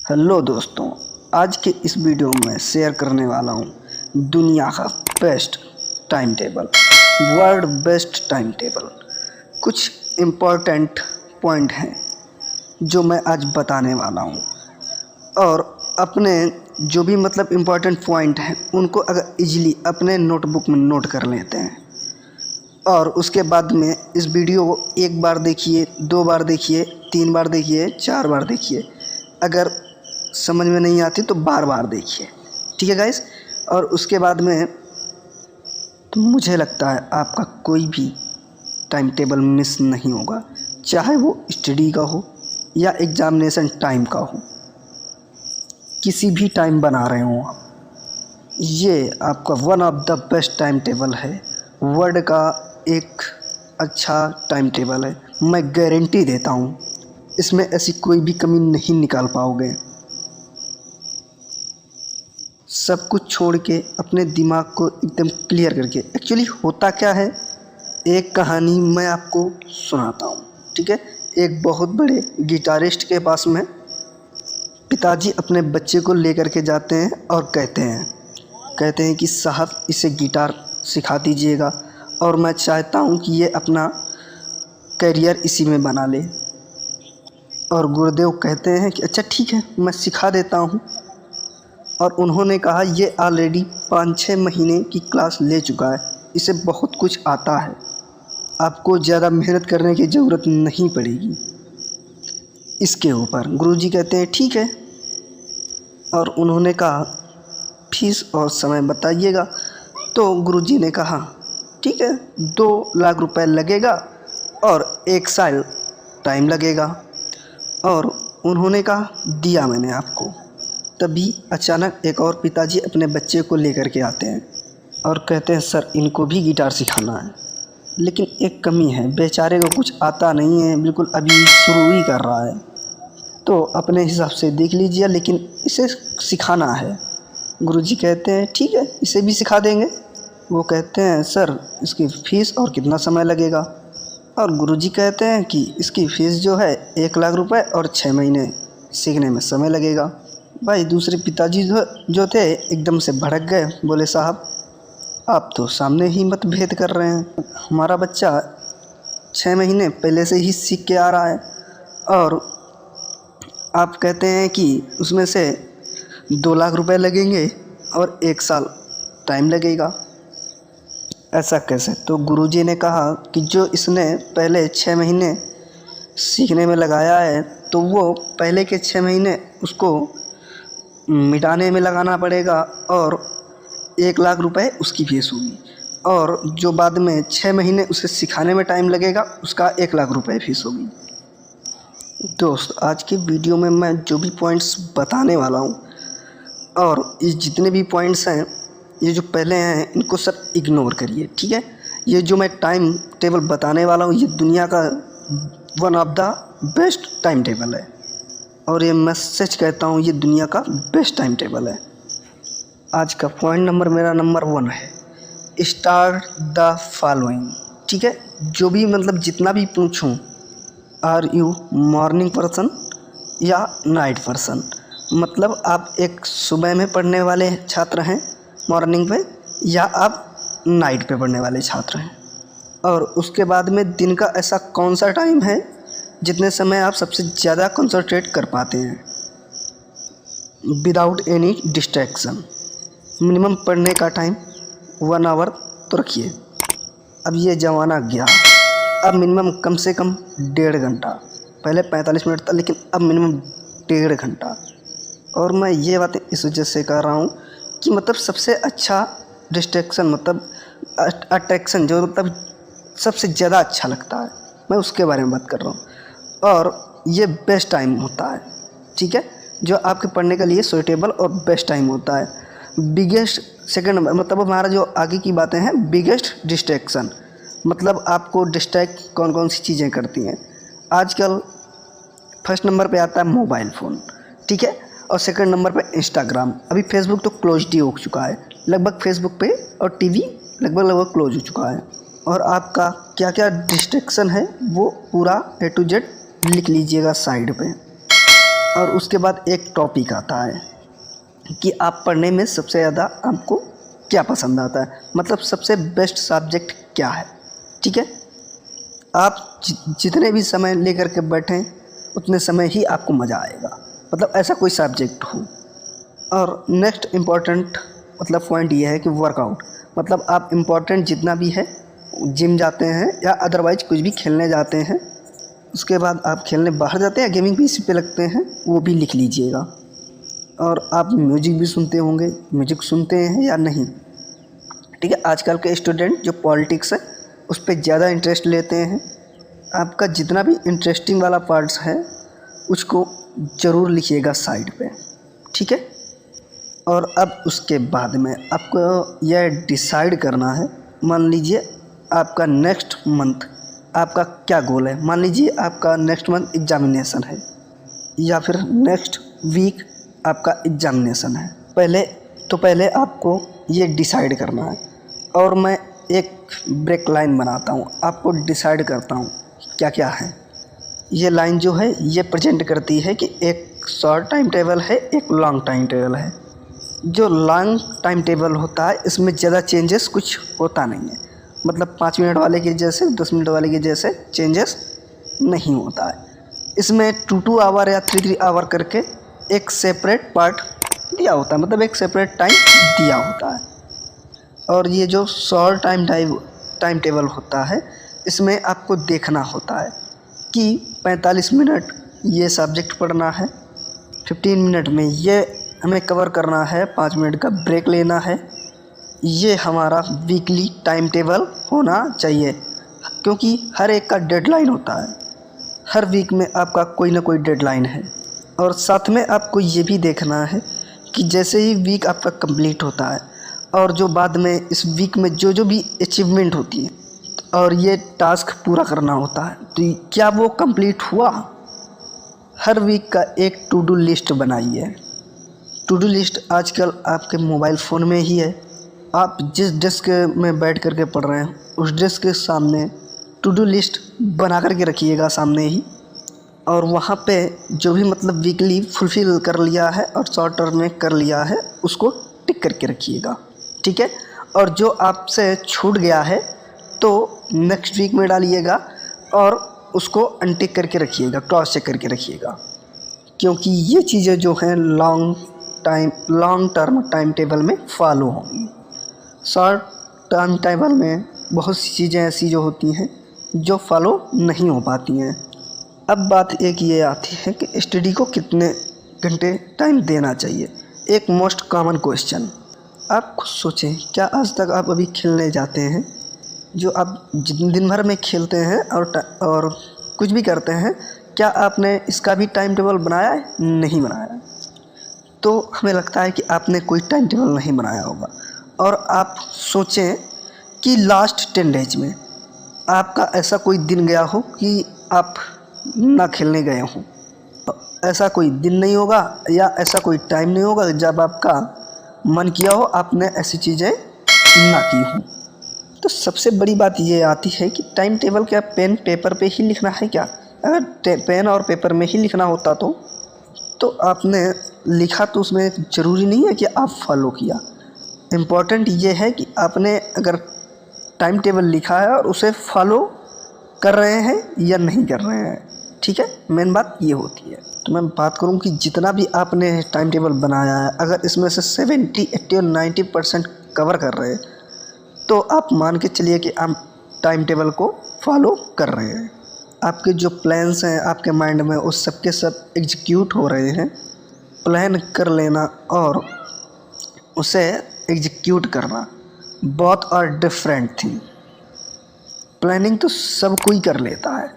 Hello दोस्तों, आज के इस वीडियो में शेयर करने वाला हूँ दुनिया का best time table, world best time table. कुछ इम्पोर्टेंट पॉइंट हैं जो मैं आज बताने वाला हूँ, और अपने जो भी इम्पोर्टेंट पॉइंट हैं उनको अगर इजीली अपने नोटबुक में नोट कर लेते हैं और उसके बाद में इस वीडियो को एक बार देखिए, 2 बार देखिए, 3 बार देखिए, 4 बार देखिए। अगर समझ में नहीं आती तो बार बार देखिए, ठीक है गाइस। और उसके बाद में तो मुझे लगता है आपका कोई भी टाइम टेबल मिस नहीं होगा, चाहे वो स्टडी का हो या एग्ज़ामिनेशन टाइम का हो। किसी भी टाइम बना रहे हो आप, ये आपका one of the best time table है, वर्ल्ड का एक अच्छा टाइम टेबल है। मैं गारंटी देता हूँ इसमें ऐसी कोई भी कमी नहीं निकाल पाओगे। सब कुछ छोड़ के अपने दिमाग को एकदम क्लियर करके, एक्चुअली होता क्या है, एक कहानी मैं आपको सुनाता हूँ, ठीक है। एक बहुत बड़े गिटारिस्ट के पास में पिताजी अपने बच्चे को लेकर के जाते हैं और कहते हैं कि साहब इसे गिटार सिखा दीजिएगा और मैं चाहता हूँ कि ये अपना करियर इसी में बना ले। और गुरुदेव कहते हैं कि अच्छा ठीक है, मैं सिखा देता हूँ। और उन्होंने कहा ये ऑलरेडी 5-6 महीने की क्लास ले चुका है, इसे बहुत कुछ आता है, आपको ज़्यादा मेहनत करने की ज़रूरत नहीं पड़ेगी इसके ऊपर। गुरुजी कहते हैं ठीक है, और उन्होंने कहा फीस और समय बताइएगा। तो गुरुजी ने कहा ठीक है, 2 लाख रुपए लगेगा और 1 साल टाइम लगेगा। और उन्होंने कहा दिया मैंने आपको। तभी अचानक एक और पिताजी अपने बच्चे को लेकर के आते हैं और कहते हैं सर इनको भी गिटार सिखाना है, लेकिन एक कमी है, बेचारे को कुछ आता नहीं है, बिल्कुल अभी शुरू ही कर रहा है, तो अपने हिसाब से देख लीजिए, लेकिन इसे सिखाना है। गुरुजी कहते हैं ठीक है, इसे भी सिखा देंगे। वो कहते हैं सर इसकी फ़ीस और कितना समय लगेगा। और गुरुजी कहते हैं कि इसकी फ़ीस जो है 1 लाख रुपए और 6 महीने सीखने में समय लगेगा। भाई दूसरे पिताजी जो थे एकदम से भड़क गए, बोले साहब आप तो सामने ही मतभेद कर रहे हैं, हमारा बच्चा 6 महीने पहले से ही सीख के आ रहा है और आप कहते हैं कि उसमें से 2 लाख रुपए लगेंगे और 1 साल टाइम लगेगा, ऐसा कैसे। तो गुरुजी ने कहा कि जो इसने पहले 6 महीने सीखने में लगाया है तो वो पहले के 6 महीने उसको मिटाने में लगाना पड़ेगा और 1 लाख रुपए उसकी फीस होगी, और जो बाद में 6 महीने उसे सिखाने में टाइम लगेगा उसका 1 लाख रुपए फीस होगी। दोस्त आज के वीडियो में मैं जो भी पॉइंट्स बताने वाला हूँ, और ये जितने भी पॉइंट्स हैं, ये जो पहले हैं इनको सब इग्नोर करिए, ठीक है। ये जो मैं टाइम टेबल बताने वाला हूँ ये दुनिया का one of the best time table है, और ये मैं सच कहता हूँ ये दुनिया का बेस्ट टाइम टेबल है। आज का पॉइंट नंबर मेरा नंबर 1 है, स्टार्ट द फॉलोइंग, ठीक है। जो भी जितना भी पूछूं, आर यू मॉर्निंग पर्सन या नाइट पर्सन, आप एक सुबह में पढ़ने वाले छात्र हैं मॉर्निंग पे, या आप नाइट पे पढ़ने वाले छात्र हैं। और उसके बाद में दिन का ऐसा कौन सा टाइम है जितने समय आप सबसे ज़्यादा कंसंट्रेट कर पाते हैं विदाउट एनी डिस्ट्रैक्शन। मिनिमम पढ़ने का टाइम 1 आवर तो रखिए। अब ये ज़माना गया, अब मिनिमम कम से कम 1.5 घंटा, पहले 45 मिनट था लेकिन अब मिनिमम 1.5 घंटा। और मैं ये बातें इस वजह से कर रहा हूँ कि सबसे अच्छा डिस्ट्रैक्शन अट्रैक्शन जो सबसे ज़्यादा अच्छा लगता है, मैं उसके बारे में बात कर रहा हूँ। और ये बेस्ट टाइम होता है, ठीक है, जो आपके पढ़ने के लिए सूटेबल और बेस्ट टाइम होता है। बिगेस्ट सेकंड नंबर हमारा जो आगे की बातें हैं, बिगेस्ट डिस्ट्रैक्शन आपको डिस्ट्रैक्ट कौन कौन सी चीज़ें करती हैं। आजकल फर्स्ट नंबर पे आता है मोबाइल फ़ोन, ठीक है, और सेकंड नंबर पे इंस्टाग्राम। अभी फेसबुक तो क्लोज ही हो चुका है लगभग, फेसबुक पे और टीवी लगभग क्लोज हो चुका है। और आपका क्या क्या डिस्ट्रैक्शन है वो पूरा A to Z लिख लीजिएगा साइड पे। और उसके बाद एक टॉपिक आता है कि आप पढ़ने में सबसे ज़्यादा आपको क्या पसंद आता है, मतलब सबसे बेस्ट सब्जेक्ट क्या है। ठीक है, आप जितने भी समय लेकर के बैठें उतने समय ही आपको मज़ा आएगा, मतलब ऐसा कोई सब्जेक्ट हो। और नेक्स्ट इम्पॉर्टेंट मतलब पॉइंट ये है कि वर्कआउट, मतलब आप इम्पॉर्टेंट जितना भी है, जिम जाते हैं या अदरवाइज कुछ भी खेलने जाते हैं, उसके बाद आप खेलने बाहर जाते हैं, गेमिंग पीसी पे लगते हैं, वो भी लिख लीजिएगा। और आप म्यूजिक भी सुनते होंगे, म्यूजिक सुनते हैं या नहीं। ठीक है, आजकल के स्टूडेंट जो पॉलिटिक्स है उस पर ज़्यादा इंटरेस्ट लेते हैं। आपका जितना भी इंटरेस्टिंग वाला पार्ट्स है उसको ज़रूर लिखिएगा साइड पे। ठीक है, और अब उसके बाद में आपको यह डिसाइड करना है, मान लीजिए आपका नेक्स्ट मंथ आपका क्या गोल है। मान लीजिए आपका नेक्स्ट मंथ एग्जामिनेशन है या फिर नेक्स्ट वीक आपका एग्जामिनेशन है। पहले आपको ये डिसाइड करना है, और मैं एक ब्रेक लाइन बनाता हूँ, आपको डिसाइड करता हूँ क्या क्या है। ये लाइन जो है ये प्रेजेंट करती है कि एक शॉर्ट टाइम टेबल है, एक लॉन्ग टाइम टेबल है। जो लॉन्ग टाइम टेबल होता है इसमें ज़्यादा चेंजेस कुछ होता नहीं है, मतलब 5 मिनट वाले के जैसे 10 मिनट वाले के जैसे चेंजेस नहीं होता है। इसमें 2 आवर या 3 आवर करके एक सेपरेट पार्ट दिया होता है, मतलब एक सेपरेट टाइम दिया होता है। और ये जो शॉर्ट टाइम टेबल होता है इसमें आपको देखना होता है कि 45 मिनट ये सब्जेक्ट पढ़ना है, 15 मिनट में ये हमें कवर करना है, 5 मिनट का ब्रेक लेना है। ये हमारा वीकली टाइम टेबल होना चाहिए, क्योंकि हर एक का डेडलाइन होता है। हर वीक में आपका कोई ना कोई डेडलाइन है। और साथ में आपको ये भी देखना है कि जैसे ही वीक आपका कंप्लीट होता है और जो बाद में इस वीक में जो भी अचीवमेंट होती है और ये टास्क पूरा करना होता है, तो क्या वो कंप्लीट हुआ। हर वीक का एक टू डू लिस्ट बनाइए। टू डू लिस्ट आजकल आपके मोबाइल फ़ोन में ही है। आप जिस डेस्क में बैठ करके पढ़ रहे हैं उस डेस्क के सामने टू डू लिस्ट बना करके रखिएगा सामने ही, और वहाँ पे जो भी मतलब वीकली फुलफ़िल कर लिया है और शॉर्ट टर्म में कर लिया है उसको टिक करके रखिएगा। ठीक है, और जो आपसे छूट गया है तो नेक्स्ट वीक में डालिएगा और उसको अनटिक करके रखिएगा, क्रॉस चेक करके रखिएगा, क्योंकि ये चीज़ें जो हैं लॉन्ग टर्म टाइम टेबल में फॉलो होंगी। शॉर्ट टर्म टेबल में बहुत सी चीज़ें ऐसी जो होती हैं जो फॉलो नहीं हो पाती हैं। अब बात एक ये आती है कि स्टडी को कितने घंटे टाइम देना चाहिए। एक मोस्ट कॉमन क्वेश्चन, आप खुद सोचें, क्या आज तक आप अभी खेलने जाते हैं, जो आप दिन भर में खेलते हैं और कुछ भी करते हैं, क्या आपने इसका भी टाइम टेबल बनाया है? नहीं बनाया। तो हमें लगता है कि आपने कोई टाइम टेबल नहीं बनाया होगा। और आप सोचें कि लास्ट 10 डेज में आपका ऐसा कोई दिन गया हो कि आप ना खेलने गए हों। ऐसा कोई दिन नहीं होगा या ऐसा कोई टाइम नहीं होगा जब आपका मन किया हो आपने ऐसी चीज़ें ना की हों। तो सबसे बड़ी बात ये आती है कि टाइम टेबल क्या पेन पेपर पे ही लिखना है क्या? अगर पेन और पेपर में ही लिखना होता तो आपने लिखा तो उसमें ज़रूरी नहीं है कि आप फॉलो किया। इम्पॉर्टेंट ये है कि आपने अगर टाइम टेबल लिखा है और उसे फॉलो कर रहे हैं या नहीं कर रहे हैं। ठीक है, मेन बात ये होती है। तो मैं बात करूं कि जितना भी आपने टाइम टेबल बनाया है, अगर इसमें से 70, 80 और 90% कवर कर रहे हैं तो आप मान के चलिए कि आप टाइम टेबल को फॉलो कर रहे हैं। आपके जो प्लान्स हैं आपके माइंड में उस सब के सब एग्जीक्यूट हो रहे हैं। प्लान कर लेना और उसे एग्जीक्यूट करना बहुत और डिफरेंट थिंग। प्लानिंग तो सब कोई कर लेता है,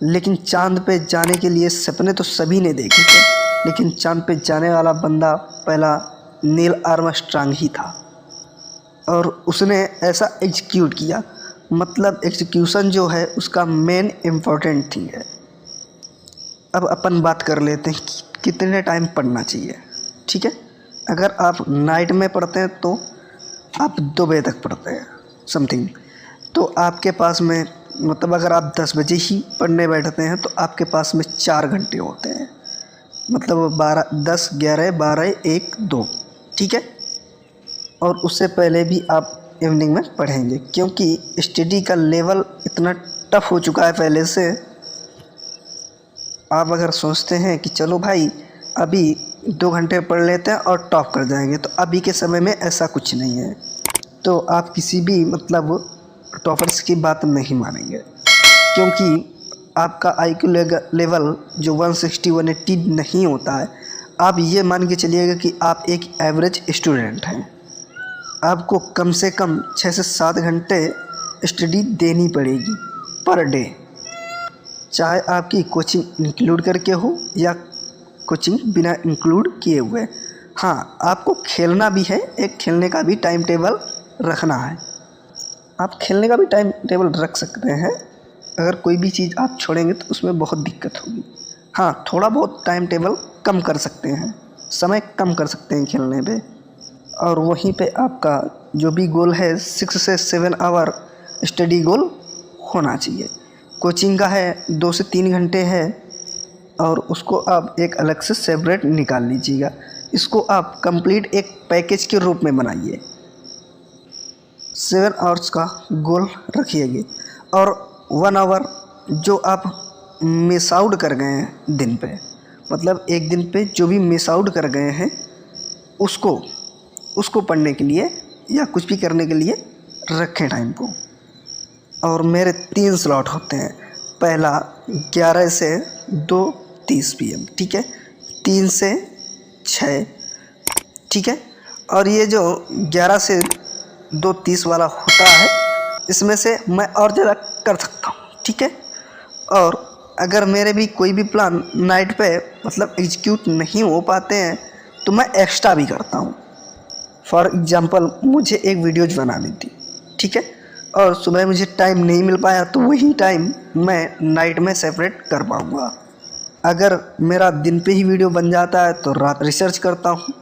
लेकिन चांद पे जाने के लिए सपने तो सभी ने देखे थे, लेकिन चांद पे जाने वाला बंदा पहला नील आर्मस्ट्रांग ही था और उसने ऐसा एग्जीक्यूट किया। मतलब एग्जीक्यूशन जो है उसका मेन इम्पोर्टेंट थिंग है। अब अपन बात कर लेते हैं कि कितने टाइम पढ़ना चाहिए। ठीक है, अगर आप नाइट में पढ़ते हैं तो आप 2 बजे तक पढ़ते हैं समथिंग, तो आपके पास में मतलब अगर आप 10 बजे ही पढ़ने बैठते हैं तो आपके पास में 4 घंटे होते हैं। मतलब 12, 10, 11, 12, 1, 2, ठीक है। और उससे पहले भी आप इवनिंग में पढ़ेंगे, क्योंकि स्टडी का लेवल इतना टफ हो चुका है पहले से। आप अगर सोचते हैं कि चलो भाई अभी 2 घंटे पढ़ लेते हैं और टॉप कर जाएंगे, तो अभी के समय में ऐसा कुछ नहीं है। तो आप किसी भी मतलब टॉपर्स की बात नहीं मानेंगे, क्योंकि आपका IQ लेवल जो 160, 180 नहीं होता है। आप ये मान के चलिएगा कि आप एक एवरेज स्टूडेंट हैं। आपको कम से कम 6 से 7 घंटे स्टडी देनी पड़ेगी पर डे, चाहे आपकी कोचिंग इंक्लूड करके हो या कोचिंग बिना इंक्लूड किए हुए। हाँ, आपको खेलना भी है, एक खेलने का भी टाइम टेबल रखना है। आप खेलने का भी टाइम टेबल रख सकते हैं। अगर कोई भी चीज़ आप छोड़ेंगे तो उसमें बहुत दिक्कत होगी। हाँ, थोड़ा बहुत टाइम टेबल कम कर सकते हैं, समय कम कर सकते हैं खेलने पे। और वहीं पे आपका जो भी गोल है 6 से 7 आवर स्टडी गोल होना चाहिए। कोचिंग का है 2 से 3 घंटे है, और उसको आप एक अलग से सेपरेट निकाल लीजिएगा। इसको आप कंप्लीट एक पैकेज के रूप में बनाइए। 7 आवर्स का गोल रखिएगा, और 1 आवर जो आप मिस आउट कर गए हैं दिन पे, मतलब एक दिन पे जो भी मिस आउट कर गए हैं उसको पढ़ने के लिए या कुछ भी करने के लिए रखें टाइम को। और मेरे 3 स्लॉट होते हैं। पहला 11 से 2:30 PM, ठीक है, 3 से 6, ठीक है। और ये जो 11 से 2:30 वाला होता है, इसमें से मैं और ज़्यादा कर सकता हूँ, ठीक है। और अगर मेरे भी कोई भी प्लान नाइट पे मतलब एग्जीक्यूट नहीं हो पाते हैं तो मैं एक्स्ट्रा भी करता हूँ। फॉर एग्ज़ाम्पल, मुझे एक वीडियोज बनानी थी, ठीक है, और सुबह मुझे टाइम नहीं मिल पाया, तो वही टाइम मैं नाइट में सेपरेट कर पाऊँगा। अगर मेरा दिन पे ही वीडियो बन जाता है तो रात रिसर्च करता हूँ।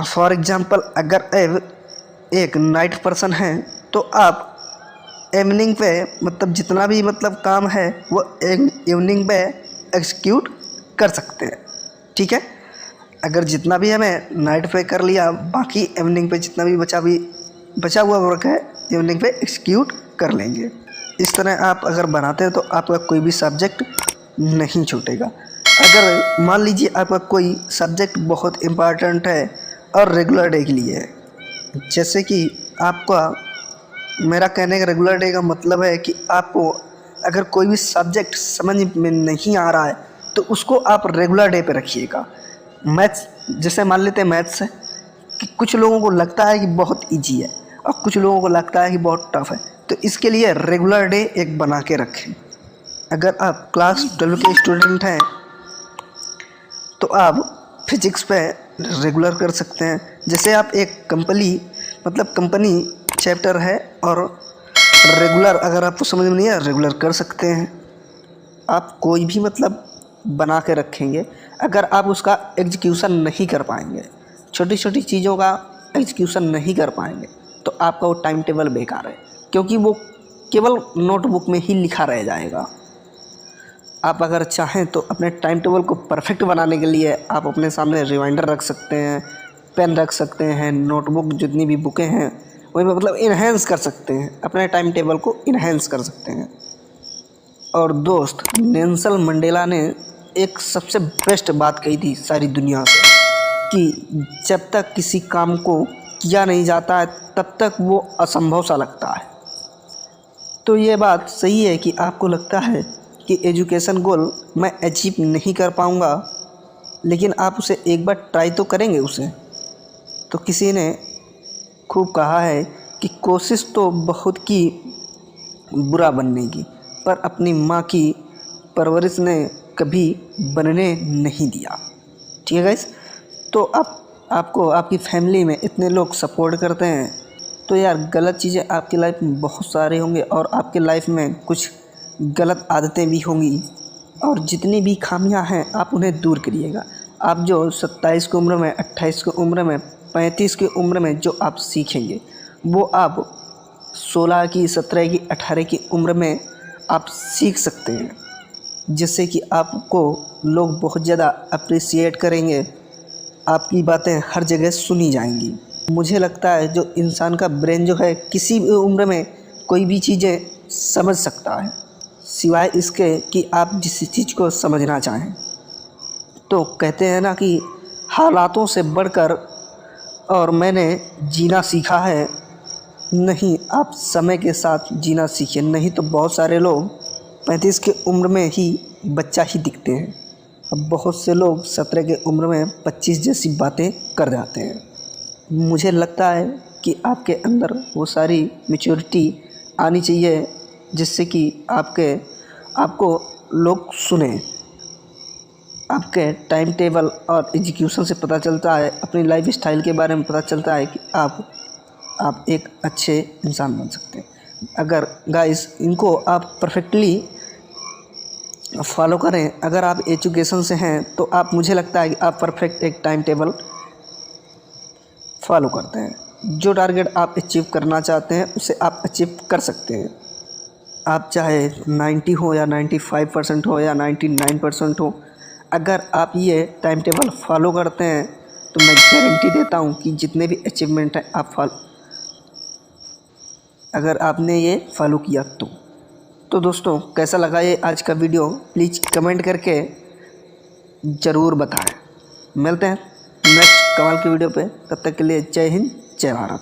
फॉर एग्ज़ाम्पल, अगर एक नाइट पर्सन है तो आप इवनिंग पे मतलब जितना भी मतलब काम है वो इवनिंग पे एग्जीक्यूट कर सकते हैं, ठीक है। अगर जितना भी हमें नाइट पे कर लिया, बाकी इवनिंग पे जितना भी बचा हुआ वर्क है इवनिंग पे एग्जीक्यूट कर लेंगे। इस तरह आप अगर बनाते हैं तो आपका कोई भी सब्जेक्ट नहीं छूटेगा। अगर मान लीजिए आपका कोई सब्जेक्ट बहुत इम्पॉर्टेंट है और रेगुलर डे के लिए है, जैसे कि आपका, मेरा कहने का रेगुलर डे का मतलब है कि आपको अगर कोई भी सब्जेक्ट समझ में नहीं आ रहा है तो उसको आप रेगुलर डे पे रखिएगा। मैथ्स जैसे मान लेते हैं, मैथ्स है कि कुछ लोगों को लगता है कि बहुत इजी है और कुछ लोगों को लगता है कि बहुत टफ है, तो इसके लिए रेगुलर डे एक बना के रखें। अगर आप क्लास 12 के स्टूडेंट हैं तो आप फिजिक्स पे रेगुलर कर सकते हैं। जैसे आप एक कंपनी चैप्टर है और रेगुलर, अगर आपको समझ में नहीं आया रेगुलर कर सकते हैं। आप कोई भी मतलब बना के रखेंगे, अगर आप उसका एग्जीक्यूशन नहीं कर पाएंगे, छोटी छोटी चीज़ों का एग्जीक्यूशन नहीं कर पाएंगे, तो आपका वो टाइम टेबल बेकार है, क्योंकि वो केवल नोटबुक में ही लिखा रह जाएगा। आप अगर चाहें तो अपने टाइम टेबल को परफेक्ट बनाने के लिए आप अपने सामने रिमाइंडर रख सकते हैं, पेन रख सकते हैं, नोटबुक जितनी भी बुकें हैं वही मतलब इन्हेंस कर सकते हैं, अपने टाइम टेबल को इन्हेंस कर सकते हैं। और दोस्त, नेल्सन मंडेला ने एक सबसे बेस्ट बात कही थी सारी दुनिया से कि जब तक किसी काम को किया नहीं जाता है तब तक वो असंभव सा लगता है। तो ये बात सही है कि आपको लगता है कि एजुकेशन गोल मैं अचीव नहीं कर पाऊँगा, लेकिन आप उसे एक बार ट्राई तो करेंगे उसे। तो किसी ने खूब कहा है कि कोशिश तो बहुत की बुरा बनने की, पर अपनी माँ की परवरिश ने कभी बनने नहीं दिया। ठीक है गाइस, तो आपको आपकी फैमिली में इतने लोग सपोर्ट करते हैं, तो यार गलत चीज़ें आपकी लाइफ में बहुत सारे होंगे और आपके लाइफ में कुछ गलत आदतें भी होंगी, और जितनी भी खामियां हैं आप उन्हें दूर करिएगा। आप जो 27 की उम्र में, 28 की उम्र में, 35 की उम्र में जो आप सीखेंगे वो आप 16 की, 17 की, 18 की उम्र में आप सीख सकते हैं। जिससे कि आपको लोग बहुत ज़्यादा अप्रिसिएट करेंगे, आपकी बातें हर जगह सुनी जाएंगी। मुझे लगता है जो इंसान का ब्रेन जो है किसी भी उम्र में कोई भी चीज़ें समझ सकता है, सिवाय इसके कि आप जिस चीज़ को समझना चाहें। तो कहते हैं ना कि हालातों से बढ़कर और मैंने जीना सीखा है। नहीं, आप समय के साथ जीना सीखें, नहीं तो बहुत सारे लोग 35 की उम्र में ही बच्चा ही दिखते हैं। अब बहुत से लोग 17 की उम्र में 25 जैसी बातें कर जाते हैं। मुझे लगता है कि आपके अंदर वो सारी मैच्योरिटी आनी चाहिए जिससे कि आपको लोग सुने। आपके टाइम टेबल और एजुकेशन से पता चलता है, अपनी लाइफ स्टाइल के बारे में पता चलता है कि आप एक अच्छे इंसान बन सकते हैं। अगर गाइस इनको आप परफेक्टली फॉलो करें, अगर आप एजुकेशन से हैं तो आप, मुझे लगता है कि आप परफेक्ट एक टाइम टेबल फॉलो करते हैं। जो टारगेट आप अचीव करना चाहते हैं उसे आप अचीव कर सकते हैं। आप चाहे 90 हो या 95% हो या 99% हो, अगर आप ये टाइम टेबल फॉलो करते हैं तो मैं गारंटी देता हूँ कि जितने भी अचीवमेंट हैं आप अगर आपने ये फॉलो किया तो दोस्तों कैसा लगा ये आज का वीडियो, प्लीज़ कमेंट करके ज़रूर बताएं। मिलते हैं नेक्स्ट कमाल की वीडियो पे, तब तक के लिए जय हिंद जय भारत।